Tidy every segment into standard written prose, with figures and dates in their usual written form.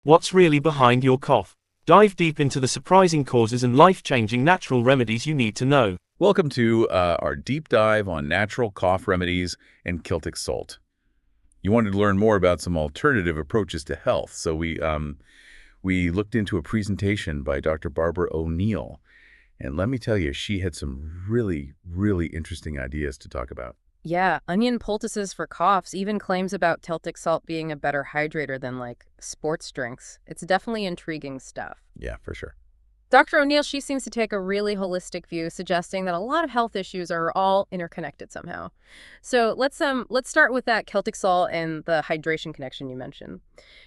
What's really behind your cough? Dive deep into the surprising causes and life-changing natural remedies you need to know. Welcome to our deep dive on natural cough remedies and Celtic salt. You wanted to learn more about some alternative approaches to health, so we looked into a presentation by Dr. Barbara O'Neill, and let me tell you, she had some really interesting ideas to talk about. Yeah, onion poultices for coughs, even claims about Celtic salt being a better hydrator than like sports drinks. It's definitely intriguing stuff. Yeah, for sure. Dr. O'Neill, she seems to take a really holistic view, suggesting that a lot of health issues are all interconnected somehow. So let's start with that Celtic salt and the hydration connection you mentioned.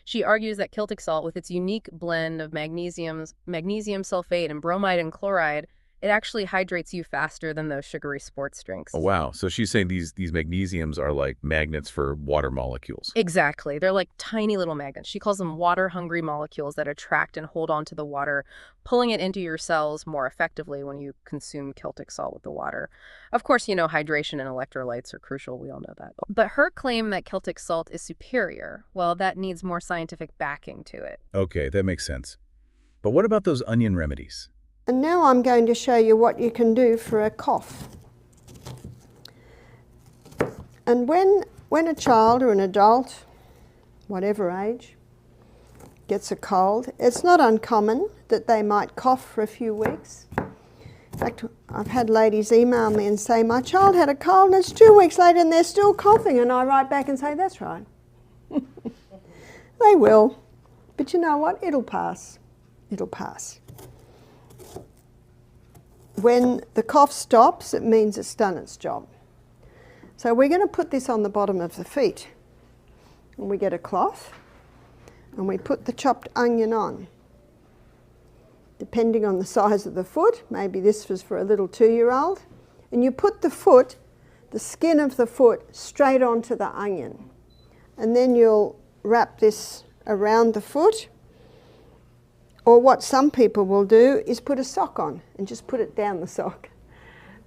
She argues that Celtic salt, with its unique blend of magnesium sulfate and bromide and chloride, it actually hydrates you faster than those sugary sports drinks. Oh, wow. So she's saying these magnesiums are like magnets for water molecules. Exactly. They're like tiny little magnets. She calls them water-hungry molecules that attract and hold on to the water, pulling it into your cells more effectively when you consume Celtic salt with the water. Of course, you know, hydration and electrolytes are crucial. We all know that. But her claim that Celtic salt is superior, well, that needs more scientific backing to it. Okay, that makes sense. But what about those onion remedies? And now I'm going to show you what you can do for a cough. And when a child or an adult, whatever age, gets a cold, it's not uncommon that they might cough for a few weeks. In fact, I've had ladies email me and say, my child had a cold and it's 2 weeks later and they're still coughing. And I write back and say, that's right. They will. But you know what? It'll pass. It'll pass. When the cough stops, it means it's done its job. So we're going to put this on the bottom of the feet. And we get a cloth and we put the chopped onion on. Depending on the size of the foot, maybe this was for a little 2-year-old, and you put the skin of the foot straight onto the onion. And then you'll wrap this around the foot. Or what some people will do is put a sock on and just put it down the sock.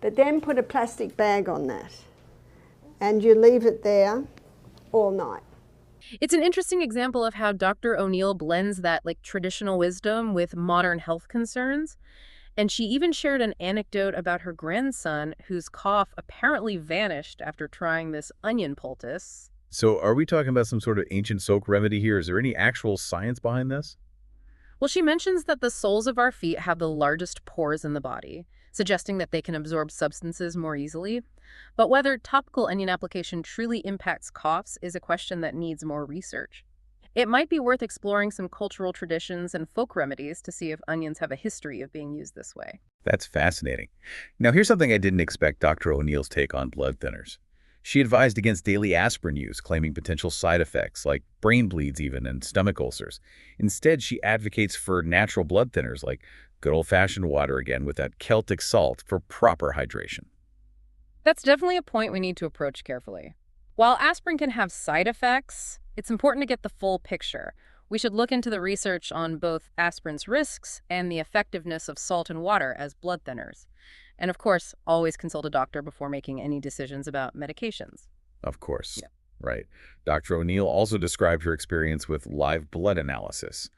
But then put a plastic bag on that. And you leave it there all night. It's an interesting example of how Dr. O'Neill blends that like traditional wisdom with modern health concerns. And she even shared an anecdote about her grandson whose cough apparently vanished after trying this onion poultice. So are we talking about some sort of ancient soak remedy here? Is there any actual science behind this? Well, she mentions that the soles of our feet have the largest pores in the body, suggesting that they can absorb substances more easily. But whether topical onion application truly impacts coughs is a question that needs more research. It might be worth exploring some cultural traditions and folk remedies to see if onions have a history of being used this way. That's fascinating. Now, here's something I didn't expect Dr. O'Neill's take on blood thinners. She advised against daily aspirin use, claiming potential side effects like brain bleeds even and stomach ulcers. Instead, she advocates for natural blood thinners like good old-fashioned water again with that Celtic salt for proper hydration. That's definitely a point we need to approach carefully. While aspirin can have side effects, it's important to get the full picture. We should look into the research on both aspirin's risks and the effectiveness of salt and water as blood thinners. And of course, always consult a doctor before making any decisions about medications. Of course. Yeah. Right. Dr. O'Neill also described her experience with live blood analysis.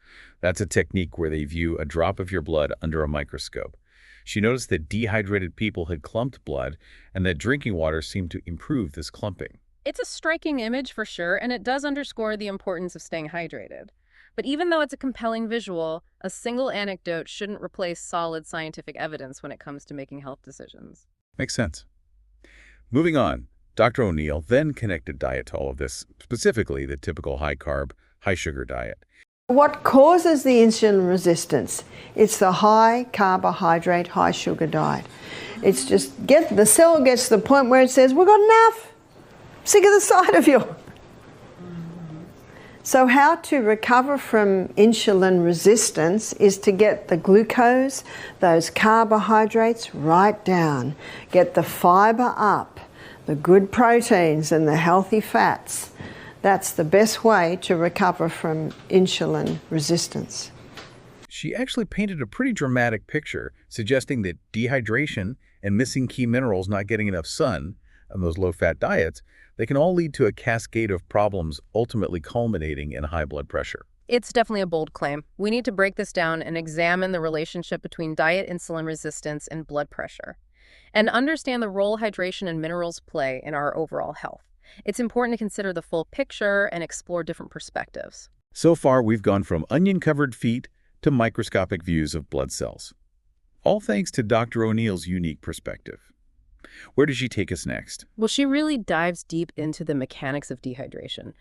That's a technique where they view a drop of your blood under a microscope. She noticed that dehydrated people had clumped blood and that drinking water seemed to improve this clumping. It's a striking image for sure, and it does underscore the importance of staying hydrated. But even though it's a compelling visual, a single anecdote shouldn't replace solid scientific evidence when it comes to making health decisions. Makes sense. Moving on, Dr. O'Neill then connected diet to all of this, specifically the typical high-carb, high-sugar diet. What causes the insulin resistance? It's the high carbohydrate, high sugar diet. It's just the cell gets to the point where it says, we've got enough. Sick of the sight of you. So how to recover from insulin resistance is to get the glucose, those carbohydrates, right down. Get the fiber up, the good proteins and the healthy fats. That's the best way to recover from insulin resistance. She actually painted a pretty dramatic picture, suggesting that dehydration and missing key minerals, not getting enough sun, and those low-fat diets, they can all lead to a cascade of problems, ultimately culminating in high blood pressure. It's definitely a bold claim. We need to break this down and examine the relationship between diet insulin resistance and blood pressure, and understand the role hydration and minerals play in our overall health. It's important to consider the full picture and explore different perspectives. So far, we've gone from onion-covered feet to microscopic views of blood cells. All thanks to Dr. O'Neill's unique perspective. Where does she take us next? Well, she really dives deep into the mechanics of dehydration,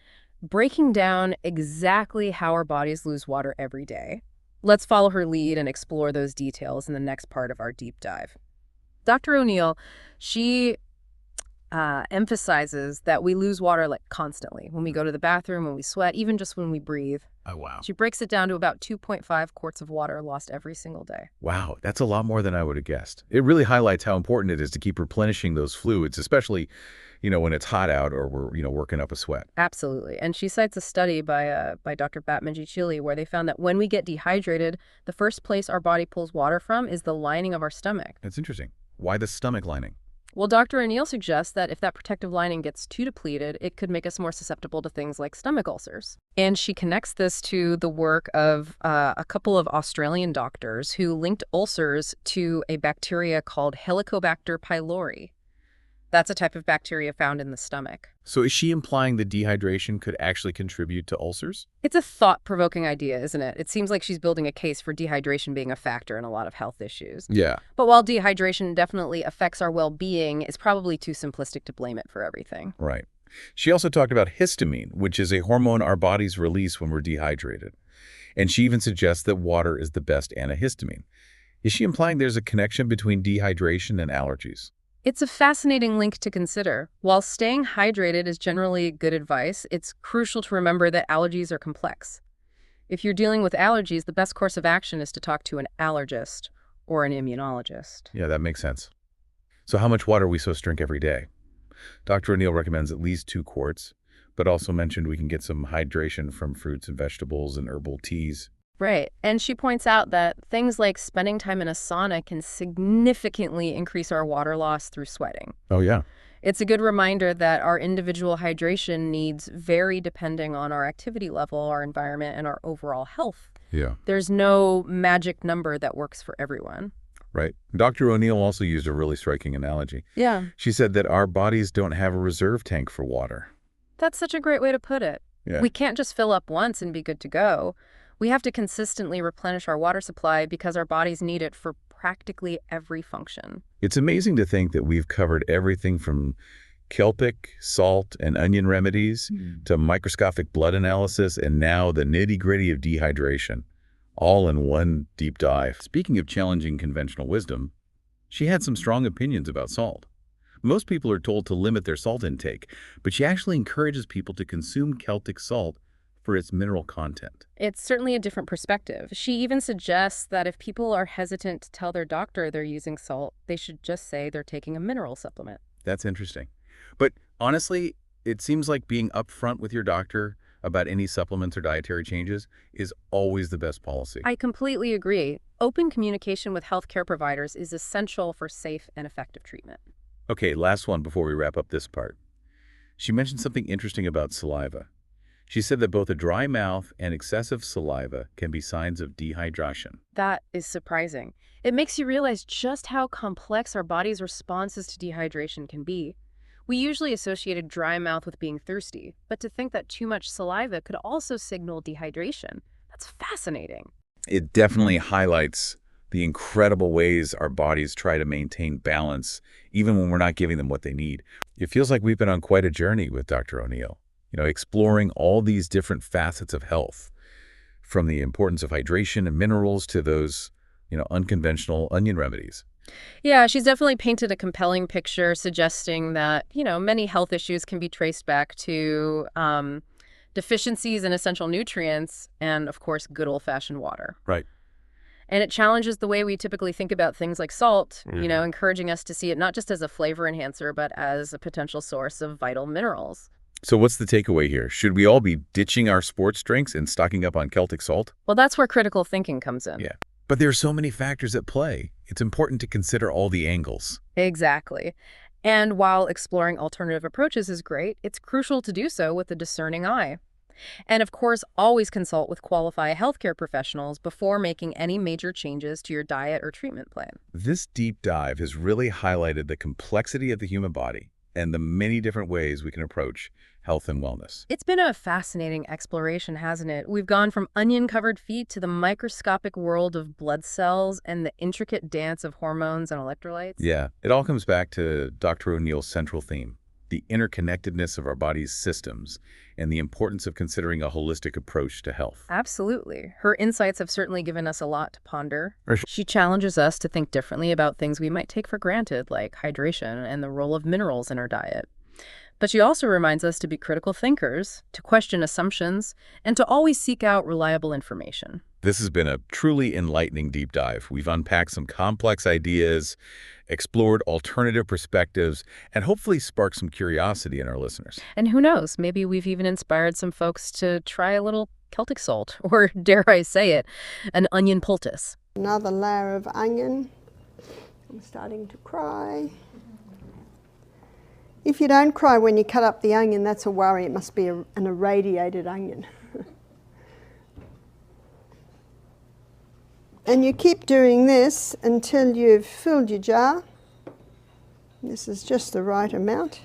breaking down exactly how our bodies lose water every day. Let's follow her lead and explore those details in the next part of our deep dive. Dr. O'Neill, she emphasizes that we lose water constantly when we go to the bathroom, when we sweat, even just when we breathe. Oh, wow. She breaks it down to about 2.5 quarts of water lost every single day. Wow, that's a lot more than I would have guessed. It really highlights how important it is to keep replenishing those fluids, especially, when it's hot out or we're, working up a sweat. Absolutely. And she cites a study by Dr. Batmanji-Chile where they found that when we get dehydrated, the first place our body pulls water from is the lining of our stomach. That's interesting. Why the stomach lining? Well, Dr. O'Neill suggests that if that protective lining gets too depleted, it could make us more susceptible to things like stomach ulcers. And she connects this to the work of a couple of Australian doctors who linked ulcers to a bacteria called Helicobacter pylori. That's a type of bacteria found in the stomach. So is she implying that dehydration could actually contribute to ulcers? It's a thought-provoking idea, isn't it? It seems like she's building a case for dehydration being a factor in a lot of health issues. Yeah. But while dehydration definitely affects our well-being, it's probably too simplistic to blame it for everything. Right. She also talked about histamine, which is a hormone our bodies release when we're dehydrated. And she even suggests that water is the best antihistamine. Is she implying there's a connection between dehydration and allergies? It's a fascinating link to consider. While staying hydrated is generally good advice, it's crucial to remember that allergies are complex. If you're dealing with allergies, the best course of action is to talk to an allergist or an immunologist. Yeah, that makes sense. So how much water are we supposed to drink every day? Dr. O'Neill recommends at least 2 quarts, but also mentioned we can get some hydration from fruits and vegetables and herbal teas. Right. And she points out that things like spending time in a sauna can significantly increase our water loss through sweating. Oh, yeah. It's a good reminder that our individual hydration needs vary depending on our activity level, our environment, and our overall health. Yeah. There's no magic number that works for everyone. Right. Dr. O'Neill also used a really striking analogy. Yeah. She said that our bodies don't have a reserve tank for water. That's such a great way to put it. Yeah. We can't just fill up once and be good to go. We have to consistently replenish our water supply because our bodies need it for practically every function. It's amazing to think that we've covered everything from Celtic, salt, and onion remedies to microscopic blood analysis and now the nitty-gritty of dehydration, all in one deep dive. Speaking of challenging conventional wisdom, she had some strong opinions about salt. Most people are told to limit their salt intake, but she actually encourages people to consume Celtic salt for its mineral content. It's certainly a different perspective. She even suggests that if people are hesitant to tell their doctor they're using salt, they should just say they're taking a mineral supplement. That's interesting. But honestly, it seems like being upfront with your doctor about any supplements or dietary changes is always the best policy. I completely agree. Open communication with healthcare providers is essential for safe and effective treatment. Okay, last one before we wrap up this part. She mentioned something interesting about saliva. She said that both a dry mouth and excessive saliva can be signs of dehydration. That is surprising. It makes you realize just how complex our body's responses to dehydration can be. We usually associate a dry mouth with being thirsty, but to think that too much saliva could also signal dehydration, that's fascinating. It definitely highlights the incredible ways our bodies try to maintain balance, even when we're not giving them what they need. It feels like we've been on quite a journey with Dr. O'Neill, exploring all these different facets of health, from the importance of hydration and minerals to those, unconventional onion remedies. Yeah, she's definitely painted a compelling picture suggesting that, many health issues can be traced back to deficiencies in essential nutrients and, of course, good old-fashioned water. Right. And it challenges the way we typically think about things like salt, encouraging us to see it not just as a flavor enhancer, but as a potential source of vital minerals. So what's the takeaway here? Should we all be ditching our sports drinks and stocking up on Celtic salt? Well, that's where critical thinking comes in. Yeah. But there are so many factors at play. It's important to consider all the angles. Exactly. And while exploring alternative approaches is great, it's crucial to do so with a discerning eye. And of course, always consult with qualified healthcare professionals before making any major changes to your diet or treatment plan. This deep dive has really highlighted the complexity of the human body and the many different ways we can approach health and wellness. It's been a fascinating exploration, hasn't it? We've gone from onion-covered feet to the microscopic world of blood cells and the intricate dance of hormones and electrolytes. Yeah, it all comes back to Dr. O'Neill's central theme, the interconnectedness of our body's systems and the importance of considering a holistic approach to health. Absolutely. Her insights have certainly given us a lot to ponder. For sure. She challenges us to think differently about things we might take for granted, like hydration and the role of minerals in our diet. But she also reminds us to be critical thinkers, to question assumptions, and to always seek out reliable information. This has been a truly enlightening deep dive. We've unpacked some complex ideas, explored alternative perspectives, and hopefully sparked some curiosity in our listeners. And who knows, maybe we've even inspired some folks to try a little Celtic salt, or dare I say it, an onion poultice. Another layer of onion. I'm starting to cry. If you don't cry when you cut up the onion, that's a worry. It must be an irradiated onion. And you keep doing this until you've filled your jar. This is just the right amount.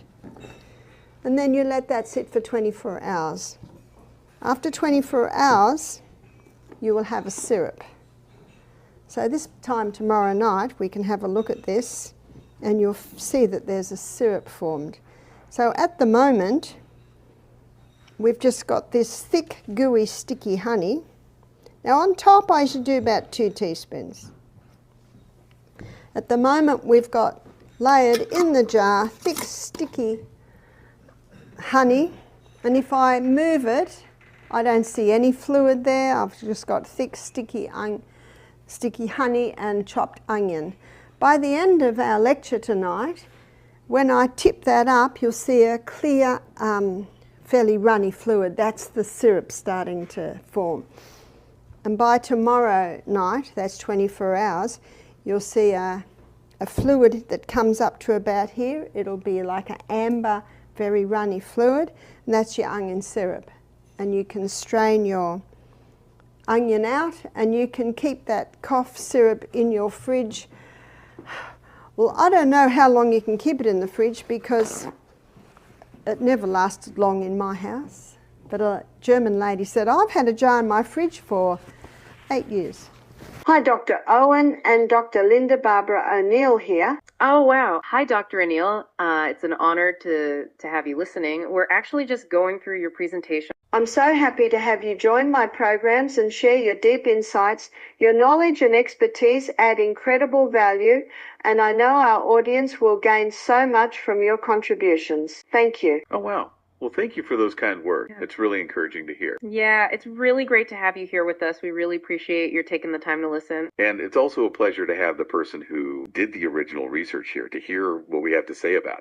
And then you let that sit for 24 hours. After 24 hours, you will have a syrup. So this time tomorrow night, we can have a look at this, and you'll see that there's a syrup formed. So at the moment, we've just got this thick, gooey, sticky honey. Now on top, I should do about 2 teaspoons. At the moment, we've got layered in the jar, thick, sticky honey. And if I move it, I don't see any fluid there. I've just got thick, sticky honey and chopped onion. By the end of our lecture tonight, when I tip that up, you'll see a clear, fairly runny fluid. That's the syrup starting to form. And by tomorrow night, that's 24 hours, you'll see a fluid that comes up to about here. It'll be like an amber, very runny fluid, and that's your onion syrup. And you can strain your onion out, and you can keep that cough syrup in your fridge. Well, I don't know how long you can keep it in the fridge because it never lasted long in my house. But a German lady said, I've had a jar in my fridge for 8 years. Hi, Dr. Owen and Dr. Linda Barbara O'Neill here. Oh, wow. Hi, Dr. O'Neill. It's an honor to have you listening. We're actually just going through your presentation. I'm so happy to have you join my programs and share your deep insights. Your knowledge and expertise add incredible value, and I know our audience will gain so much from your contributions. Thank you. Oh, wow. Well, thank you for those kind words. Yeah. It's really encouraging to hear. Yeah, it's really great to have you here with us. We really appreciate your taking the time to listen. And it's also a pleasure to have the person who did the original research here to hear what we have to say about it.